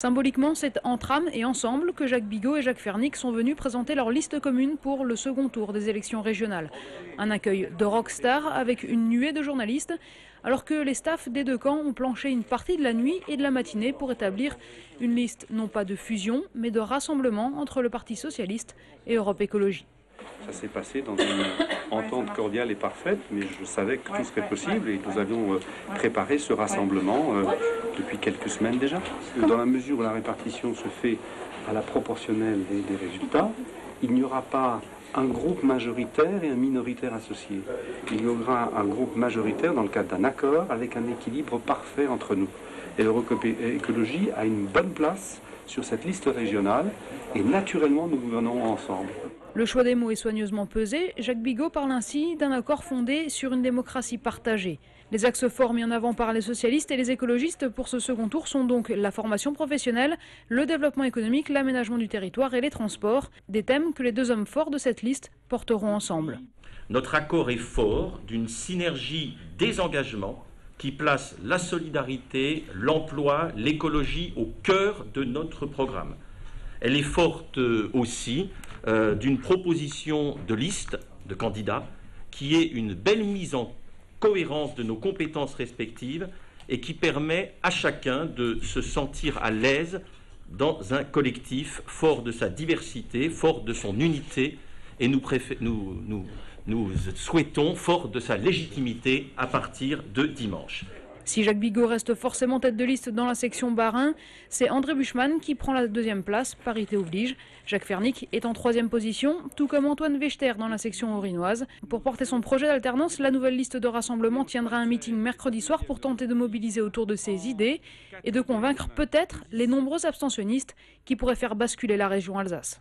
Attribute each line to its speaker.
Speaker 1: Symboliquement, c'est entre âmes et ensemble que Jacques Bigot et Jacques Fernic sont venus présenter leur liste commune pour le second tour des élections régionales. Un accueil de rockstar avec une nuée de journalistes, alors que les staffs des deux camps ont planché une partie de la nuit et de la matinée pour établir une liste non pas de fusion, mais de rassemblement entre le Parti socialiste et Europe Écologie.
Speaker 2: Ça s'est passé dans une entente cordiale et parfaite, mais je savais que tout serait possible et nous avions préparé ce rassemblement depuis quelques semaines déjà. Dans la mesure où la répartition se fait à la proportionnelle des résultats, il n'y aura pas un groupe majoritaire et un minoritaire associé. Il y aura un groupe majoritaire dans le cadre d'un accord avec un équilibre parfait entre nous. Et l'Europe Écologie a une bonne place sur cette liste régionale et naturellement nous gouvernons ensemble.
Speaker 1: Le choix des mots est soigneusement pesé. Jacques Bigot parle ainsi d'un accord fondé sur une démocratie partagée. Les axes forts mis en avant par les socialistes et les écologistes pour ce second tour sont donc la formation professionnelle, le développement économique, l'aménagement du territoire et les transports, des thèmes que les deux hommes forts de cette liste porteront ensemble.
Speaker 3: Notre accord est fort d'une synergie des engagements qui place la solidarité, l'emploi, l'écologie au cœur de notre programme. Elle est forte aussi d'une proposition de liste de candidats qui est une belle mise en cohérence de nos compétences respectives et qui permet à chacun de se sentir à l'aise dans un collectif fort de sa diversité, fort de son unité et nous souhaitons fort de sa légitimité à partir de dimanche.
Speaker 1: Si Jacques Bigot reste forcément tête de liste dans la section Bas-Rhin, c'est André Buchmann qui prend la deuxième place, parité oblige. Jacques Fernic est en troisième position, tout comme Antoine Wechter dans la section haut-rhinoise. Pour porter son projet d'alternance, la nouvelle liste de rassemblement tiendra un meeting mercredi soir pour tenter de mobiliser autour de ses idées et de convaincre peut-être les nombreux abstentionnistes qui pourraient faire basculer la région Alsace.